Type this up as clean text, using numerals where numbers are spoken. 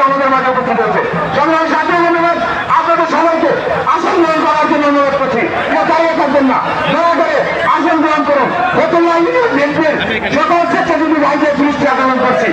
আমাদের মাঝে উপস্থিত হয়েছে। সংগ্রামী সাথী বন্ধুগণ, আপনাদের সবাইকে আসন গ্রহণ করার জন্য অনুরোধ করছি। কেউ দাঁড়িয়ে থাকবেন না, দয়া করে আসন গ্রহণ করুন। প্রথমে বিএনপির সকল স্বেচ্ছাসেবী ভাইদের দৃষ্টি আকর্ষণ করছি।